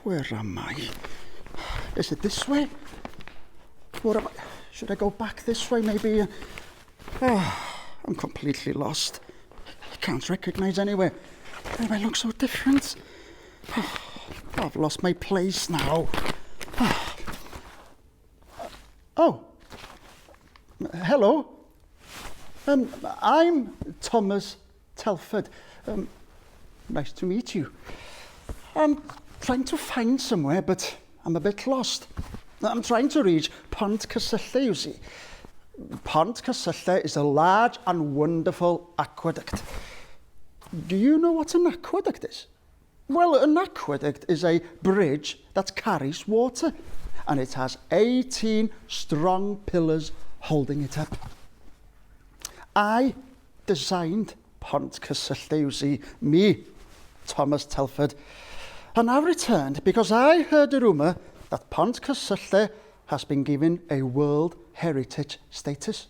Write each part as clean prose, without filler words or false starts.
Where am I? Is it this way? What am I? Should I go back this way, maybe? I'm completely lost. I can't recognise anywhere. Why do I look so different? I've lost my place now. Hello. I'm Thomas Telford. Nice to meet you. I'm trying to find somewhere, but I'm a bit lost. I'm trying to reach Pont Cysylltu, you see. Pont Cysylltu is a large and wonderful aqueduct. Do you know what an aqueduct is? Well, an aqueduct is a bridge that carries water, and it has 18 strong pillars holding it up. I designed Pont Cysylltu, you see, me, Thomas Telford, and I returned because I heard a rumour that Pont Cysylltu has been given a World Heritage status.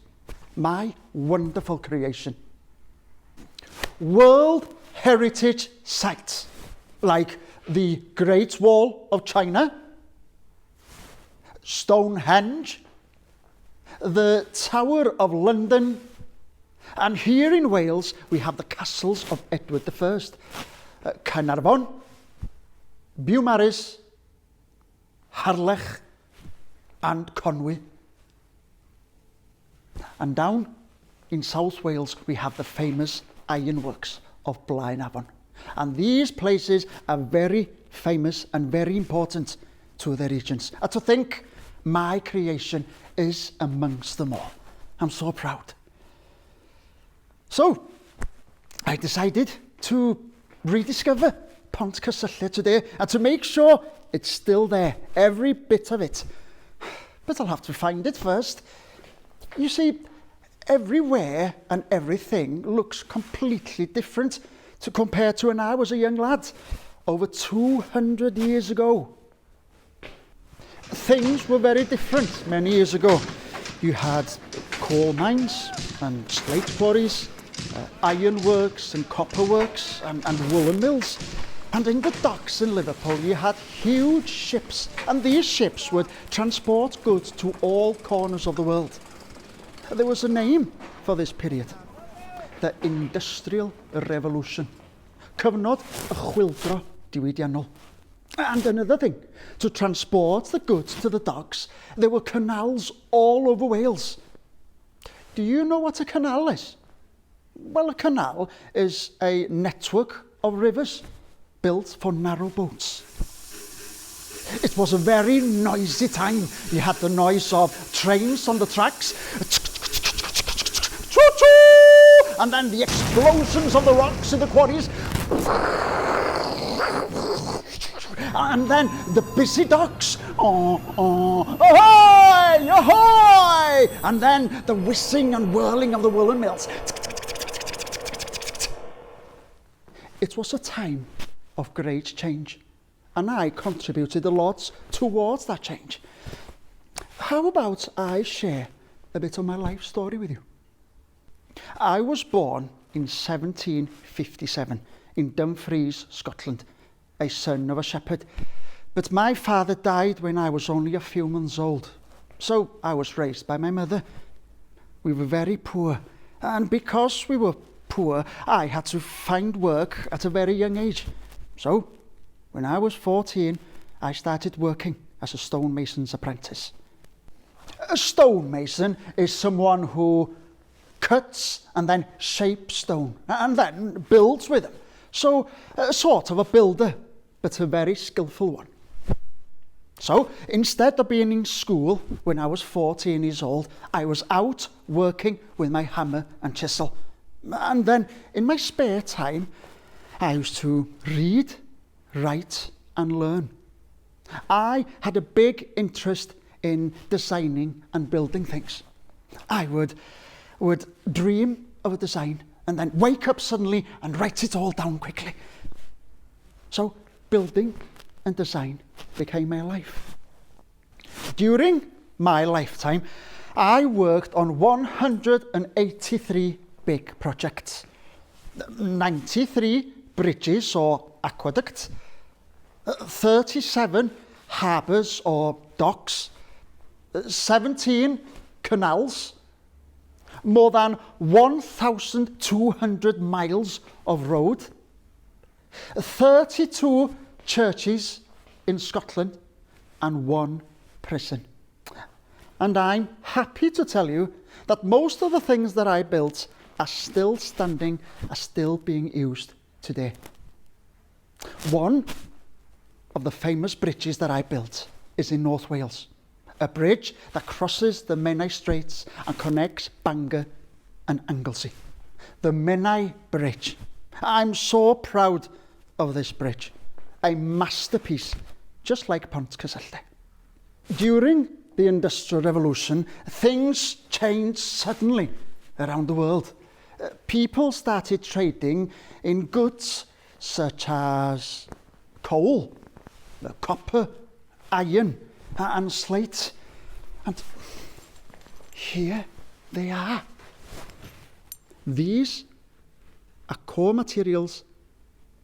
My wonderful creation. World Heritage sites like the Great Wall of China, Stonehenge, the Tower of London, and here in Wales we have the castles of Edward I, Caernarfon, Beaumaris, Harlech, and Conwy. And down in South Wales we have the famous ironworks of Blaenavon. And these places are very famous and very important to the regions. And to think my creation is amongst them all. I'm so proud. So I decided to rediscover Pont Cysylltu today and to make sure it's still there, every bit of it. But I'll have to find it first. You see, everywhere and everything looks completely different compared to when I was a young lad, over 200 years ago. Things were very different many years ago. You had coal mines and slate quarries, ironworks and copperworks and woolen mills. And in the docks in Liverpool you had huge ships, and these ships would transport goods to all corners of the world. There was a name for this period, the Industrial Revolution. Cyfnod y chwyldro diwydiannol. And another thing, to transport the goods to the docks, there were canals all over Wales. Do you know what a canal is? Well, a canal is a network of rivers built for narrow boats. It was a very noisy time. You had the noise of trains on the tracks, and then the explosions of the rocks in the quarries, and then the busy docks, ahoy, ahoy, and then the whistling and whirling of the woolen mills. It was a time of great change, and I contributed a lot towards that change. How about I share a bit of my life story with you? I was born in 1757 in Dumfries, Scotland, a son of a shepherd. But my father died when I was only a few months old, so I was raised by my mother. We were very poor, and because we were poor, I had to find work at a very young age. So, when I was 14, I started working as a stonemason's apprentice. A stonemason is someone who cuts and then shapes stone and then builds with them. So, sort of a builder, but a very skillful one. So, instead of being in school when I was 14 years old, I was out working with my hammer and chisel. And then, in my spare time, I used to read, write, and learn. I had a big interest in designing and building things. I would dream of a design and then wake up suddenly and write it all down quickly. So building and design became my life. During my lifetime, I worked on 183 big projects, 93 bridges or aqueducts, 37 harbours or docks, 17 canals, more than 1,200 miles of road, 32 churches in Scotland, and 1 prison. And I'm happy to tell you that most of the things that I built are still standing, are still being used today. One of the famous bridges that I built is in North Wales, a bridge that crosses the Menai Straits and connects Bangor and Anglesey. The Menai Bridge. I'm so proud of this bridge. A masterpiece, just like Pont Cysylltu. During the Industrial Revolution, things changed suddenly around the world. People started trading in goods such as coal, copper, iron, and slate. And here they are. These are core materials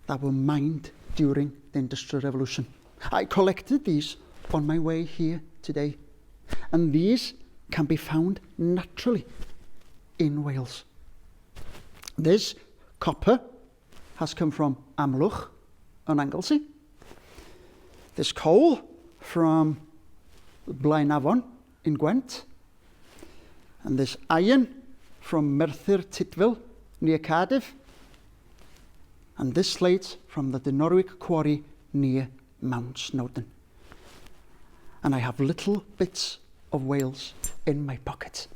that were mined during the Industrial Revolution. I collected these on my way here today, and these can be found naturally in Wales. This copper has come from Amlwch and Anglesey. This coal from Blaenavon in Gwent. And this iron from Merthyr Tydfil near Cardiff. And this slate from the Dinorwig quarry near Mount Snowdon. And I have little bits of Wales in my pocket.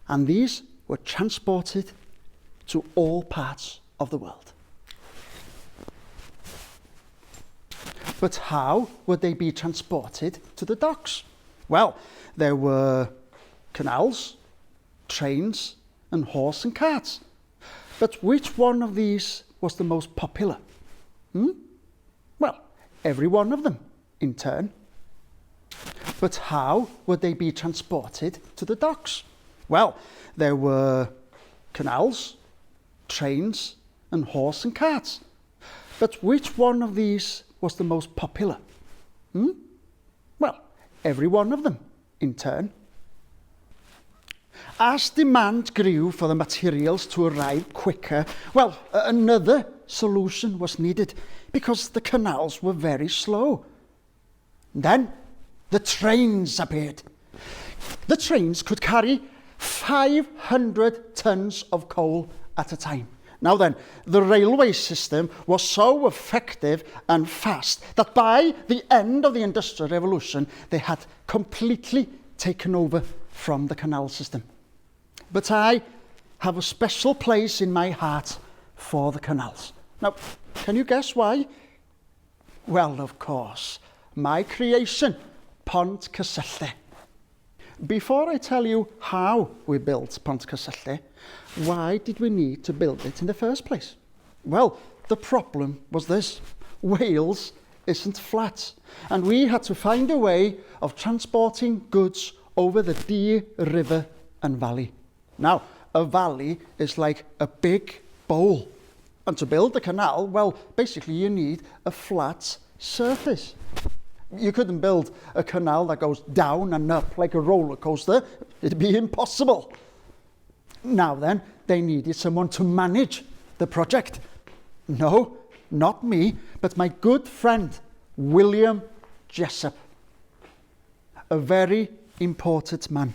And these were transported to all parts of the world. But how would they be transported to the docks? Well, there were canals, trains, and horse and carts. But which one of these was the most popular? Well, every one of them in turn. But how would they be transported to the docks? Well, there were canals, trains, and horse and carts. But which one of these was the most popular? Well, every one of them in turn. As demand grew for the materials to arrive quicker, well, another solution was needed because the canals were very slow. Then the trains appeared. The trains could carry 500 tons of coal at a time. Now then, the railway system was so effective and fast that by the end of the Industrial Revolution, they had completely taken over from the canal system. But I have a special place in my heart for the canals. Now, can you guess why? Well, of course, my creation, Pont Cysylltu. Before I tell you how we built Pont Cysylltu, why did we need to build it in the first place? Well, the problem was this. Wales isn't flat, and we had to find a way of transporting goods over the Dee River and valley. Now, a valley is like a big bowl, and to build a canal, well, basically you need a flat surface. You couldn't build a canal that goes down and up like a roller coaster. It'd be impossible. Now then, they needed someone to manage the project. No, not me, but my good friend, William Jessup. A very important man.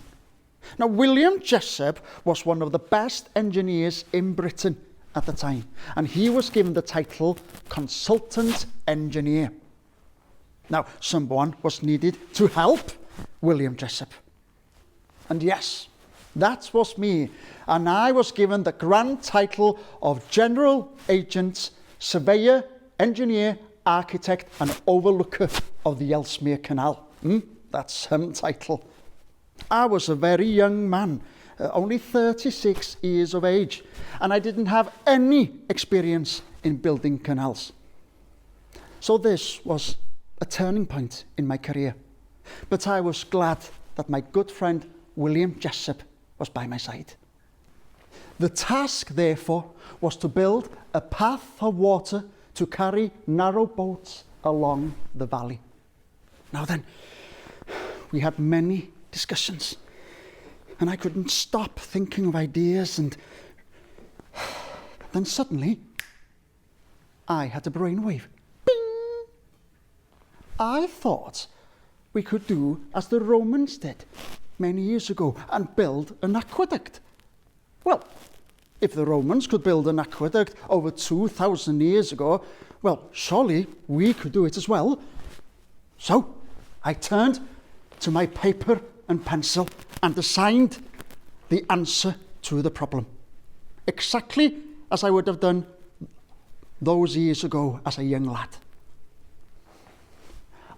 Now, William Jessup was one of the best engineers in Britain at the time, and he was given the title Consultant Engineer. Now, someone was needed to help William Jessup. And yes, that was me, and I was given the grand title of General Agent, Surveyor, Engineer, Architect, and Overlooker of the Ellesmere Canal. That's some title. I was a very young man, only 36 years of age, and I didn't have any experience in building canals. So this was a turning point in my career. But I was glad that my good friend William Jessup was by my side. The task, therefore, was to build a path of water to carry narrow boats along the valley. Now then, we had many discussions, and I couldn't stop thinking of ideas, and then suddenly I had a brainwave. Bing! I thought we could do as the Romans did many years ago and build an aqueduct. Well, if the Romans could build an aqueduct over 2,000 years ago, well, surely we could do it as well. So I turned to my paper and pencil and assigned the answer to the problem, exactly as I would have done those years ago as a young lad.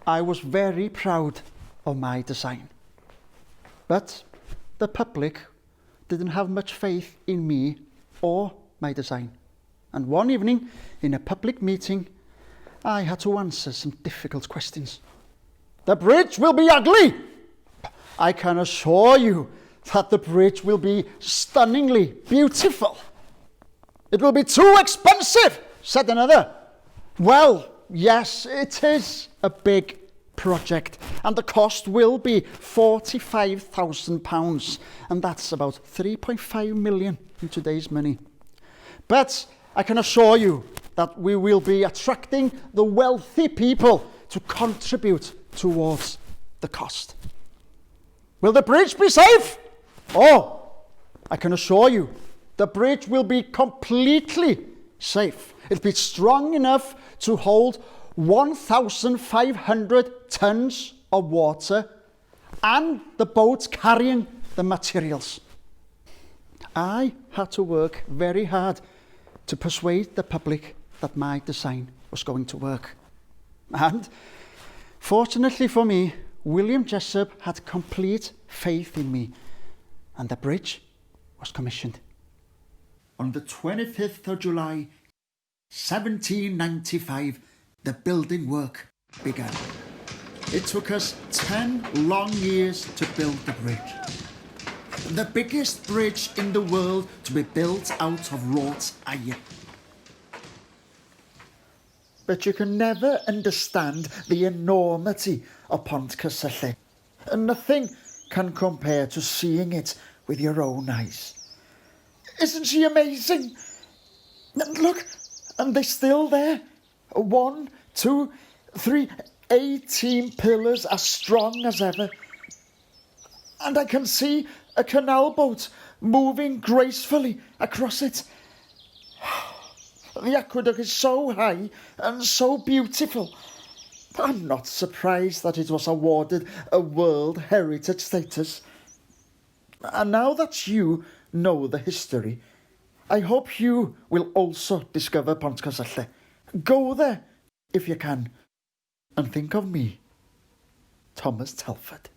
I was very proud of my design, but the public didn't have much faith in me or my design. And one evening, in a public meeting, I had to answer some difficult questions. The bridge will be ugly! I can assure you that the bridge will be stunningly beautiful. It will be too expensive, said another. Well, yes, it is a big project, and the cost will be £45,000, and that's about 3.5 million in today's money. But I can assure you that we will be attracting the wealthy people to contribute towards the cost. Will the bridge be safe? Oh, I can assure you, the bridge will be completely safe. It'll be strong enough to hold 1,500 tons of water and the boat carrying the materials. I had to work very hard to persuade the public that my design was going to work. And fortunately for me, William Jessup had complete faith in me, and the bridge was commissioned. On the 25th of July, 1795, the building work began. It took us 10 long years to build the bridge. The biggest bridge in the world to be built out of wrought iron. But you can never understand the enormity of Pont Cysylltu. And nothing can compare to seeing it with your own eyes. Isn't she amazing? Look, and they're still there. 1, 2, 3, 18 pillars as strong as ever. And I can see a canal boat moving gracefully across it. The aqueduct is so high and so beautiful. I'm not surprised that it was awarded a World Heritage status. And now that you know the history, I hope you will also discover Pont Cysylltu. Go there if you can, and think of me, Thomas Telford.